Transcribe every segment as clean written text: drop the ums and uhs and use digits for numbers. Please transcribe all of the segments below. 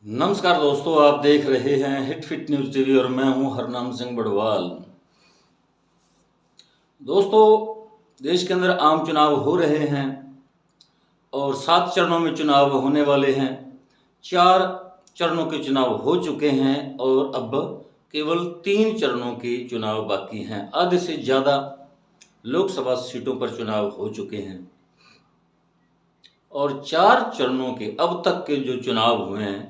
नमस्कार दोस्तों, आप देख रहे हैं हिट फिट न्यूज टीवी और मैं हूं हरनाम सिंह बड़वाल। दोस्तों, देश के अंदर आम चुनाव हो रहे हैं और 7 चरणों में चुनाव होने वाले हैं। 4 चरणों के चुनाव हो चुके हैं और अब केवल 3 चरणों के चुनाव बाकी हैं। आधे से ज़्यादा लोकसभा सीटों पर चुनाव हो चुके हैं और 4 चरणों के अब तक के जो चुनाव हुए हैं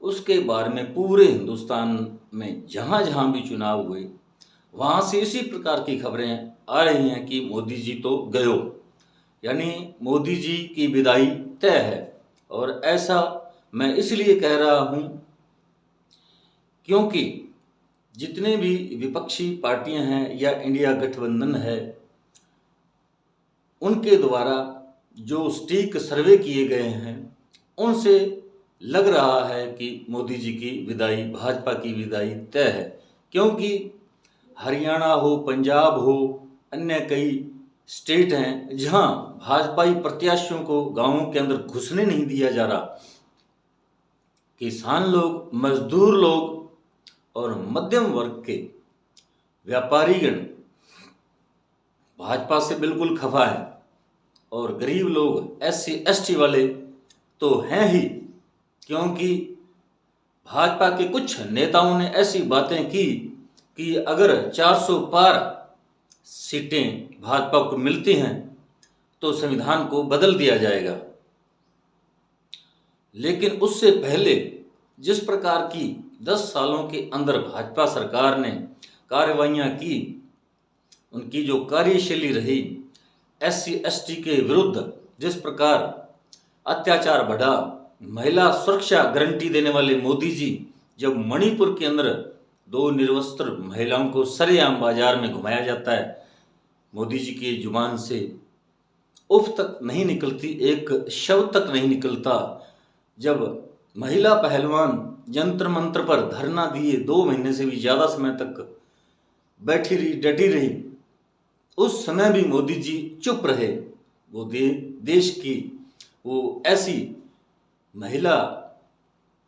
उसके बारे में पूरे हिंदुस्तान में जहाँ जहाँ भी चुनाव हुए वहाँ से इसी प्रकार की खबरें आ रही हैं कि मोदी जी तो गयो, यानी मोदी जी की विदाई तय है। और ऐसा मैं इसलिए कह रहा हूँ क्योंकि जितने भी विपक्षी पार्टियां हैं या इंडिया गठबंधन है, उनके द्वारा जो सटीक सर्वे किए गए हैं उनसे लग रहा है कि मोदी जी की विदाई, भाजपा की विदाई तय है। क्योंकि हरियाणा हो, पंजाब हो, अन्य कई स्टेट हैं जहां भाजपाई प्रत्याशियों को गांवों के अंदर घुसने नहीं दिया जा रहा। किसान लोग, मजदूर लोग और मध्यम वर्ग के व्यापारीगण भाजपा से बिल्कुल खफा है और गरीब लोग, SC ST वाले तो हैं ही, क्योंकि भाजपा के कुछ नेताओं ने ऐसी बातें की कि अगर 400 पार सीटें भाजपा को मिलती हैं तो संविधान को बदल दिया जाएगा। लेकिन उससे पहले जिस प्रकार की 10 सालों के अंदर भाजपा सरकार ने कार्रवाइयां की, उनकी जो कार्यशैली रही, SC ST के विरुद्ध जिस प्रकार अत्याचार बढ़ा, महिला सुरक्षा गारंटी देने वाले मोदी जी जब मणिपुर के अंदर 2 निर्वस्त्र महिलाओं को सरेआम बाजार में घुमाया जाता है, मोदी जी की जुबान से उफ तक नहीं निकलती, एक शब्द तक नहीं निकलता। जब महिला पहलवान जंतर मंत्र पर धरना दिए, 2 महीने से भी ज़्यादा समय तक बैठी रही, डटी रही, उस समय भी मोदी जी चुप रहे। वो देश की वो ऐसी महिला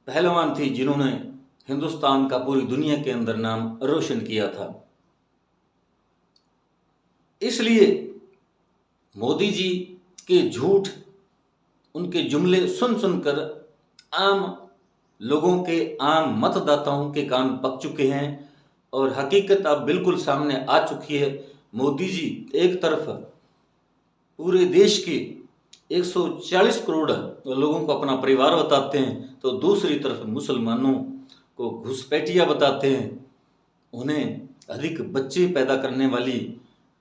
पहलवान थी जिन्होंने हिंदुस्तान का पूरी दुनिया के अंदर नाम रोशन किया था। इसलिए मोदी जी के झूठ, उनके जुमले सुन सुनकर आम लोगों के, आम मतदाताओं के कान पक चुके हैं और हकीकत अब बिल्कुल सामने आ चुकी है। मोदी जी एक तरफ पूरे देश के 140 करोड़ लोगों को अपना परिवार बताते हैं तो दूसरी तरफ मुसलमानों को घुसपैठिया बताते हैं, उन्हें अधिक बच्चे पैदा करने वाली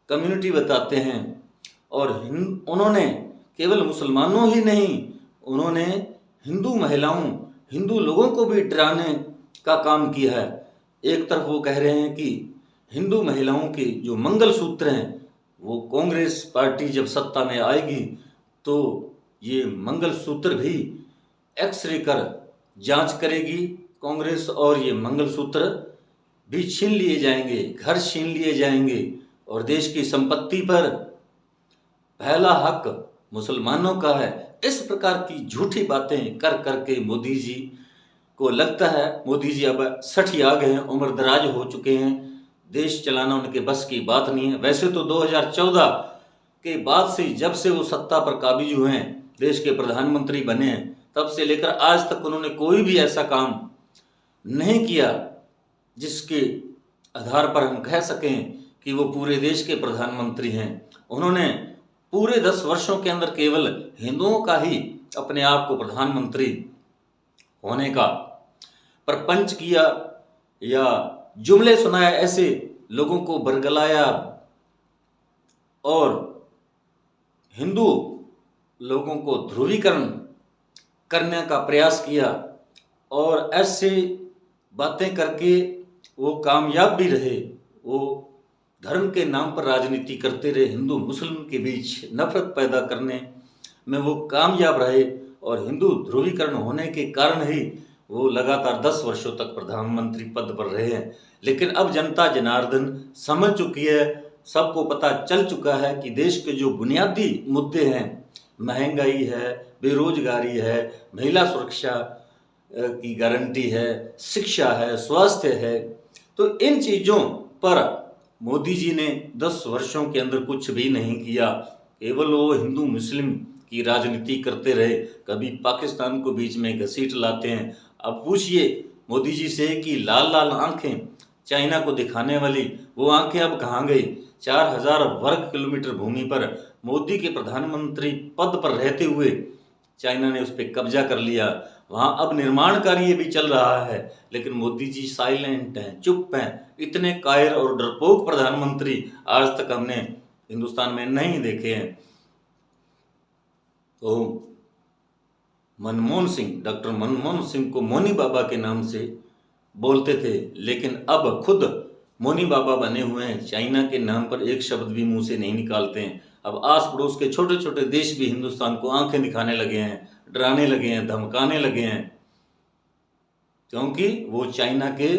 कम्युनिटी बताते हैं। और उन्होंने केवल मुसलमानों ही नहीं, उन्होंने हिंदू महिलाओं, हिंदू लोगों को भी डराने का काम किया है। एक तरफ वो कह रहे हैं कि हिंदू महिलाओं के जो मंगलसूत्र हैं वो कांग्रेस पार्टी जब सत्ता में आएगी तो ये मंगलसूत्र भी एक्सरे कर जांच करेगी कांग्रेस और ये मंगलसूत्र भी छीन लिए जाएंगे, घर छीन लिए जाएंगे और देश की संपत्ति पर पहला हक मुसलमानों का है। इस प्रकार की झूठी बातें कर करके मोदी जी को लगता है, मोदी जी अब 60 आ गए हैं, उम्र दराज हो चुके हैं, देश चलाना उनके बस की बात नहीं है। वैसे तो 2014 के बाद से, जब से वो सत्ता पर काबिज हुए हैं, देश के प्रधानमंत्री बने हैं, तब से लेकर आज तक उन्होंने कोई भी ऐसा काम नहीं किया जिसके आधार पर हम कह सकें कि वो पूरे देश के प्रधानमंत्री हैं। उन्होंने पूरे 10 वर्षों के अंदर केवल हिंदुओं का ही अपने आप को प्रधानमंत्री होने का प्रपंच किया या जुमले सुनाया, ऐसे लोगों को बरगलाया और हिंदू लोगों को ध्रुवीकरण करने का प्रयास किया और ऐसे बातें करके वो कामयाब भी रहे। वो धर्म के नाम पर राजनीति करते रहे, हिंदू मुस्लिम के बीच नफरत पैदा करने में वो कामयाब रहे और हिंदू ध्रुवीकरण होने के कारण ही वो लगातार 10 वर्षों तक प्रधानमंत्री पद पर रहे हैं। लेकिन अब जनता जनार्दन समझ चुकी है, सबको पता चल चुका है कि देश के जो बुनियादी मुद्दे हैं, महंगाई है, बेरोजगारी है, महिला सुरक्षा की गारंटी है, शिक्षा है, स्वास्थ्य है। तो इन चीज़ों पर मोदी जी ने 10 वर्षों के अंदर कुछ भी नहीं किया। केवल वो हिंदू मुस्लिम की राजनीति करते रहे, कभी पाकिस्तान को बीच में घसीट लाते हैं। अब पूछिए मोदी जी से कि लाल लाल आंखें चाइना को दिखाने वाली वो आंखें अब कहाँ गई? 4000 वर्ग किलोमीटर भूमि पर मोदी के प्रधानमंत्री पद पर रहते हुए चाइना ने उस पर कब्जा कर लिया। वहाँ अब निर्माण कार्य भी चल रहा है, लेकिन मोदी जी साइलेंट हैं, चुप हैं। इतने कायर और डरपोक प्रधानमंत्री आज तक हमने हिंदुस्तान में नहीं देखे हैं। तो डॉक्टर मनमोहन सिंह को मोनी बाबा के नाम से बोलते थे, लेकिन अब खुद मोनी बाबा बने हुए हैं, चाइना के नाम पर एक शब्द भी मुंह से नहीं निकालते हैं। अब आस पड़ोस के छोटे छोटे देश भी हिंदुस्तान को आंखें दिखाने लगे हैं, डराने लगे हैं, धमकाने लगे हैं, क्योंकि वो चाइना के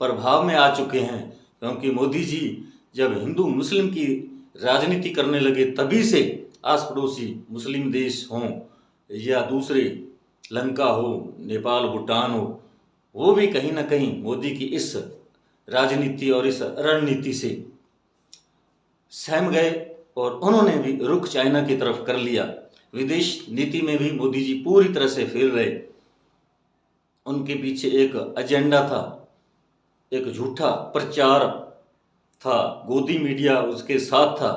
प्रभाव में आ चुके हैं। क्योंकि मोदी जी जब हिंदू मुस्लिम की राजनीति करने लगे, तभी से आस पड़ोसी मुस्लिम देश हों या दूसरे लंका हो, नेपाल, भूटान हो, वो भी कहीं ना कहीं मोदी की इस राजनीति और इस रणनीति से सहम गए और उन्होंने भी रुख चाइना की तरफ कर लिया। विदेश नीति में भी मोदी जी पूरी तरह से फेल रहे। उनके पीछे एक एजेंडा था, एक झूठा प्रचार था, गोदी मीडिया उसके साथ था,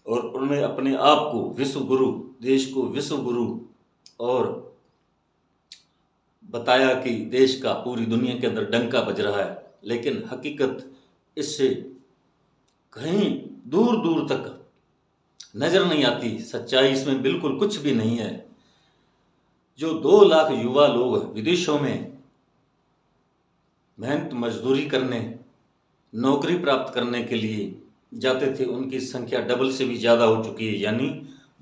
और उन्होंने अपने आप को विश्व गुरु, देश को विश्व गुरु और बताया कि देश का पूरी दुनिया के अंदर डंका बज रहा है। लेकिन हकीकत इससे कहीं दूर दूर तक नजर नहीं आती। सच्चाई इसमें बिल्कुल कुछ भी नहीं है। जो 2 लाख युवा लोग विदेशों में मेहनत मजदूरी करने, नौकरी प्राप्त करने के लिए जाते थे, उनकी संख्या डबल से भी ज़्यादा हो चुकी है, यानी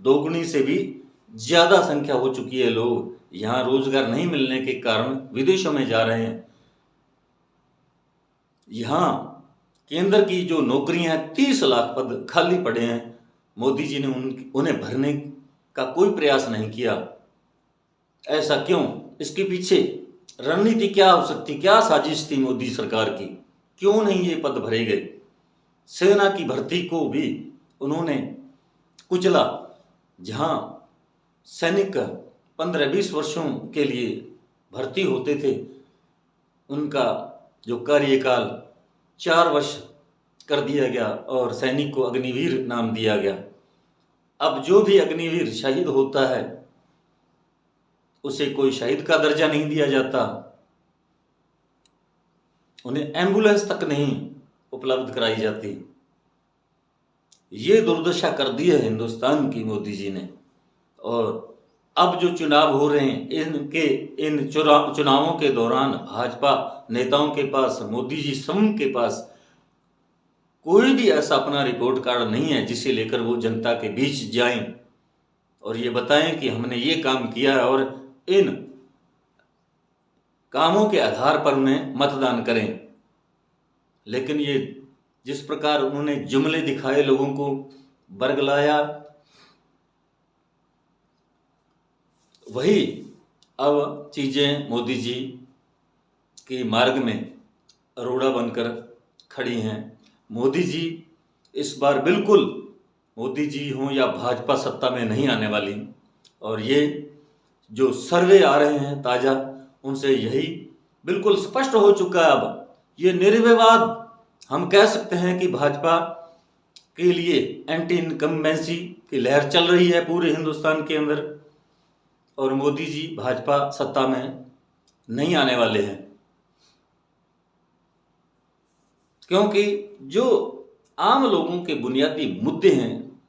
दोगुनी से भी ज़्यादा संख्या हो चुकी है। लोग यहाँ रोजगार नहीं मिलने के कारण विदेशों में जा रहे हैं। यहाँ केंद्र की जो नौकरियां 30 लाख पद खाली पड़े हैं, मोदी जी ने उन्हें भरने का कोई प्रयास नहीं किया। ऐसा क्यों? इसके पीछे रणनीति क्या हो सकती, क्या साजिश थी मोदी सरकार की? क्यों नहीं ये पद भरे गए? सेना की भर्ती को भी उन्होंने कुचला। जहां सैनिक 15-20 वर्षों के लिए भर्ती होते थे, उनका जो कार्यकाल 4 वर्ष कर दिया गया और सैनिक को अग्निवीर नाम दिया गया। अब जो भी अग्निवीर शहीद होता है, उसे कोई शहीद का दर्जा नहीं दिया जाता, उन्हें एम्बुलेंस तक नहीं उपलब्ध कराई जाती। ये दुर्दशा कर दी है हिंदुस्तान की मोदी जी ने। और अब जो चुनाव हो रहे हैं, इन चुनावों के दौरान भाजपा नेताओं के पास, मोदी जी समूह के पास कोई भी ऐसा अपना रिपोर्ट कार्ड नहीं है जिसे लेकर वो जनता के बीच जाएं और ये बताएं कि हमने ये काम किया है, और इन कामों के आधार पर उन्हें मतदान करें। लेकिन ये जिस प्रकार उन्होंने जुमले दिखाए, लोगों को बरगलाया, वही अब चीजें मोदी जी के मार्ग में अरोड़ा बनकर खड़ी हैं। मोदी जी इस बार बिल्कुल, मोदी जी हों या भाजपा, सत्ता में नहीं आने वाली। और ये जो सर्वे आ रहे हैं ताजा, उनसे यही बिल्कुल स्पष्ट हो चुका है। अब ये निर्विवाद हम कह सकते हैं कि भाजपा के लिए एंटी इनकम्बेंसी की लहर चल रही है पूरे हिंदुस्तान के अंदर, और मोदी जी भाजपा सत्ता में नहीं आने वाले हैं। क्योंकि जो आम लोगों के बुनियादी मुद्दे हैं,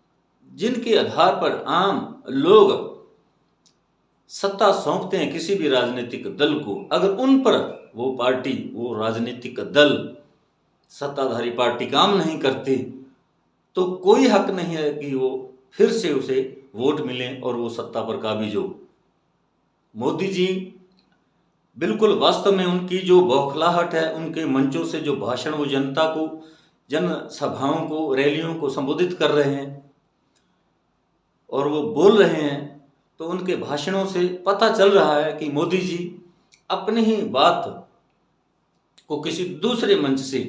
जिनके आधार पर आम लोग सत्ता सौंपते हैं किसी भी राजनीतिक दल को, अगर उन पर वो पार्टी, वो राजनीतिक दल, सत्ताधारी पार्टी काम नहीं करती, तो कोई हक नहीं है कि वो फिर से उसे वोट मिले और वो सत्ता पर काबिज हो। मोदी जी बिल्कुल वास्तव में उनकी जो बौखलाहट है, उनके मंचों से जो भाषण वो जनता को, जन सभाओं को, रैलियों को संबोधित कर रहे हैं और वो बोल रहे हैं, तो उनके भाषणों से पता चल रहा है कि मोदी जी अपनी ही बात को किसी दूसरे मंच से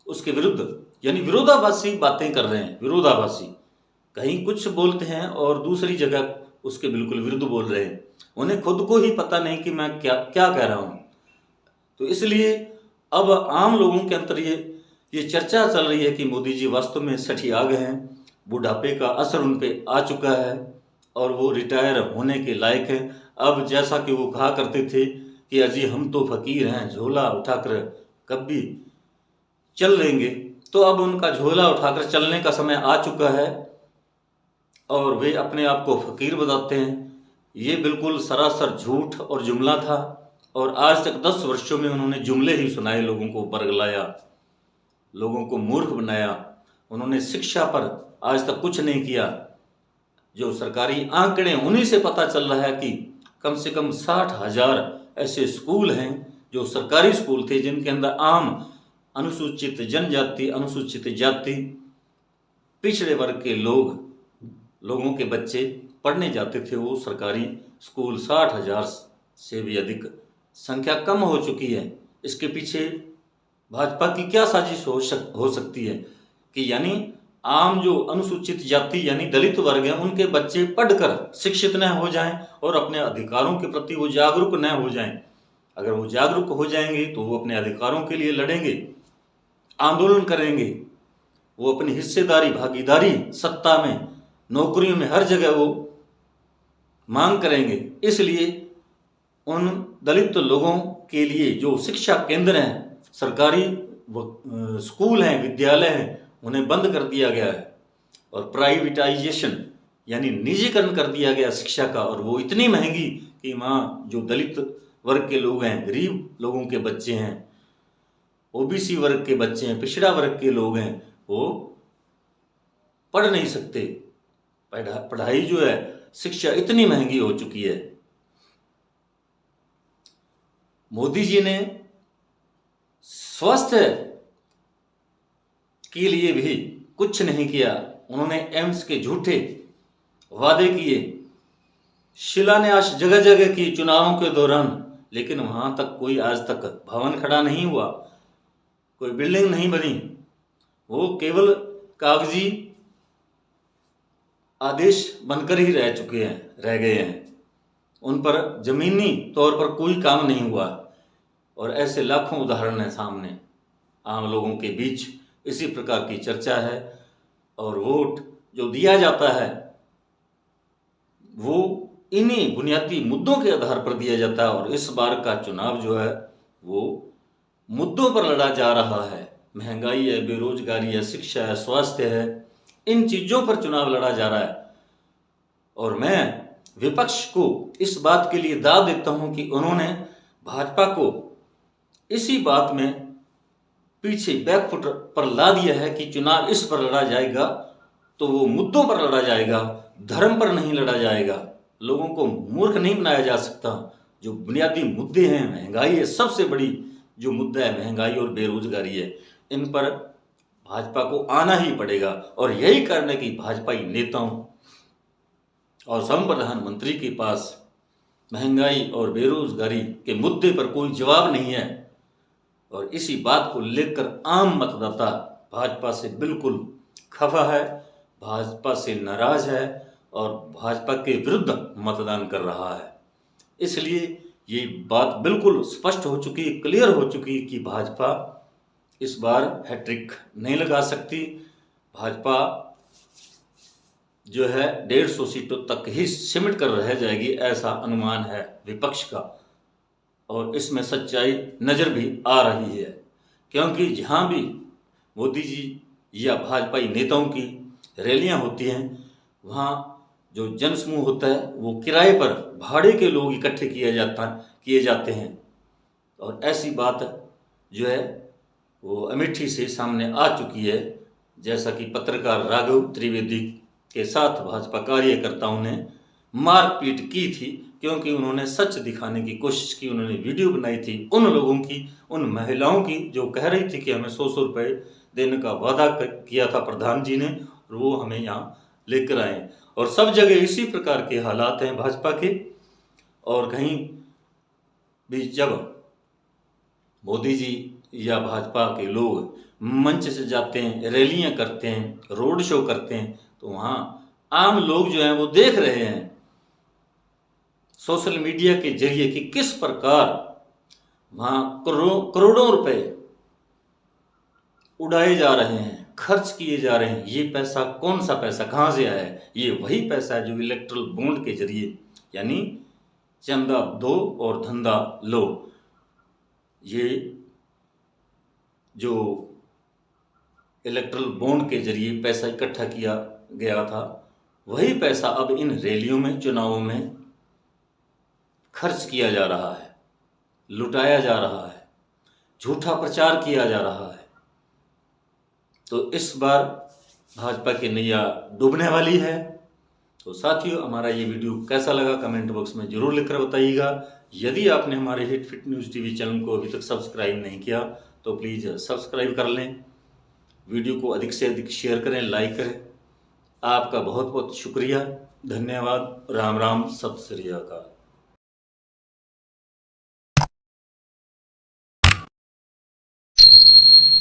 उसके विरुद्ध यानी विरोधाभासी बातें कर रहे हैं। विरोधाभासी कहीं कुछ बोलते हैं और दूसरी जगह उसके बिल्कुल विरुद्ध बोल रहे हैं। उन्हें खुद को ही पता नहीं कि मैं क्या क्या कह रहा हूँ। तो इसलिए अब आम लोगों के अंदर ये चर्चा चल रही है कि मोदी जी वास्तव में सठी आ गए हैं, बुढ़ापे का असर उन पे आ चुका है और वो रिटायर होने के लायक हैं। अब जैसा कि वो कहा करते थे कि अजी हम तो फकीर हैं, झोला उठाकर कभी चल लेंगे, तो अब उनका झोला उठाकर चलने का समय आ चुका है और वे अपने आप को फकीर बताते हैं। ये बिल्कुल सरासर झूठ और जुमला था और आज तक 10 वर्षों में उन्होंने जुमले ही सुनाए, लोगों को बरगलाया, लोगों को मूर्ख बनाया। उन्होंने शिक्षा पर आज तक कुछ नहीं किया। जो सरकारी आंकड़े उन्हीं से पता चल रहा है कि कम से कम 60,000 ऐसे स्कूल हैं जो सरकारी स्कूल थे जिनके अंदर आम अनुसूचित जनजाति, अनुसूचित जाति, पिछड़े वर्ग के लोगों के बच्चे पढ़ने जाते थे। वो सरकारी स्कूल 60,000 से भी अधिक संख्या कम हो चुकी है। इसके पीछे भाजपा की क्या साजिश हो सकती है कि यानी आम जो अनुसूचित जाति यानी दलित वर्ग हैं उनके बच्चे पढ़कर शिक्षित न हो जाएं और अपने अधिकारों के प्रति वो जागरूक न हो जाएं। अगर वो जागरूक हो जाएंगे तो वो अपने अधिकारों के लिए लड़ेंगे, आंदोलन करेंगे, वो अपनी हिस्सेदारी, भागीदारी, सत्ता में, नौकरियों में, हर जगह वो मांग करेंगे। इसलिए उन दलित लोगों के लिए जो शिक्षा केंद्र हैं, सरकारी स्कूल हैं, विद्यालय हैं, उन्हें बंद कर दिया गया है और प्राइवेटाइजेशन यानी निजीकरण कर दिया गया शिक्षा का। और वो इतनी महंगी कि वहाँ जो दलित वर्ग के लोग हैं, गरीब लोगों के बच्चे हैं, ओबीसी वर्ग के बच्चे हैं, पिछड़ा वर्ग के लोग हैं, वो पढ़ नहीं सकते। पढ़ाई जो है, शिक्षा इतनी महंगी हो चुकी है। मोदी जी ने स्वास्थ्य के लिए भी कुछ नहीं किया। उन्होंने एम्स के झूठे वादे किए, शिलान्यास जगह जगह की चुनावों के दौरान, लेकिन वहां तक कोई आज तक भवन खड़ा नहीं हुआ, कोई बिल्डिंग नहीं बनी। वो केवल कागजी आदेश बनकर ही रह गए हैं। उन पर जमीनी तौर पर कोई काम नहीं हुआ और ऐसे लाखों उदाहरण हैं सामने आम लोगों के बीच। इसी प्रकार की चर्चा है और वोट जो दिया जाता है वो इन्हीं बुनियादी मुद्दों के आधार पर दिया जाता है। और इस बार का चुनाव जो है वो मुद्दों पर लड़ा जा रहा है। महंगाई है, बेरोजगारी है, शिक्षा है, स्वास्थ्य है, इन चीज़ों पर चुनाव लड़ा जा रहा है। और मैं विपक्ष को इस बात के लिए दाद देता हूं कि उन्होंने भाजपा को इसी बात में पीछे बैकफुट पर ला दिया है कि चुनाव इस पर लड़ा जाएगा तो वो मुद्दों पर लड़ा जाएगा, धर्म पर नहीं लड़ा जाएगा। लोगों को मूर्ख नहीं बनाया जा सकता। जो बुनियादी मुद्दे हैं, महंगाई है, सबसे बड़ी जो मुद्दा है महंगाई और बेरोजगारी है, इन पर भाजपा को आना ही पड़ेगा। और यही कारण है कि भाजपाई नेताओं और सम प्रधानमंत्री के पास महंगाई और बेरोजगारी के मुद्दे पर कोई जवाब नहीं है। और इसी बात को लेकर आम मतदाता भाजपा से बिल्कुल खफा है, भाजपा से नाराज है और भाजपा के विरुद्ध मतदान कर रहा है। इसलिए ये बात बिल्कुल स्पष्ट हो चुकी, क्लियर हो चुकी कि भाजपा इस बार हैट्रिक नहीं लगा सकती। भाजपा जो है 150 सीटों तक ही सिमट कर रह जाएगी, ऐसा अनुमान है विपक्ष का। और इसमें सच्चाई नज़र भी आ रही है, क्योंकि जहाँ भी मोदी जी या भाजपाई नेताओं की रैलियां होती हैं वहाँ जो जनसमूह होता है वो किराए पर, भाड़े के लोग इकट्ठे किए जाते हैं। और ऐसी बात जो है वो अमेठी से सामने आ चुकी है। जैसा कि पत्रकार राघव त्रिवेदी के साथ भाजपा कार्यकर्ताओं ने मारपीट की थी, क्योंकि उन्होंने सच दिखाने की कोशिश की। उन्होंने वीडियो बनाई थी उन लोगों की, उन महिलाओं की जो कह रही थी कि हमें 100 रुपये देने का वादा किया था प्रधान जी ने और वो हमें यहाँ लेकर आए। और सब जगह इसी प्रकार के हालात हैं भाजपा के। और कहीं भी जब मोदी जी या भाजपा के लोग मंच से जाते हैं, रैलियां करते हैं, रोड शो करते हैं, तो वहां आम लोग जो हैं वो देख रहे हैं सोशल मीडिया के जरिए कि किस प्रकार वहां करोड़ों रुपए उड़ाए जा रहे हैं, खर्च किए जा रहे हैं। ये पैसा कौन सा पैसा कहाँ से आया है? ये वही पैसा है जो इलेक्ट्रल बॉन्ड के जरिए, यानी चंदा दो और धंधा लो, ये जो इलेक्ट्रल बॉन्ड के जरिए पैसा इकट्ठा किया गया था, वही पैसा अब इन रैलियों में, चुनावों में खर्च किया जा रहा है, लुटाया जा रहा है, झूठा प्रचार किया जा रहा है। तो इस बार भाजपा की नैया डूबने वाली है। तो साथियों, हमारा ये वीडियो कैसा लगा कमेंट बॉक्स में जरूर लिखकर बताइएगा। यदि आपने हमारे hit fit news TV channel को अभी तक सब्सक्राइब नहीं किया तो प्लीज़ सब्सक्राइब कर लें, वीडियो को अधिक से अधिक शेयर करें, लाइक करें। आपका बहुत बहुत शुक्रिया, धन्यवाद, राम राम, सत श्री अकाल।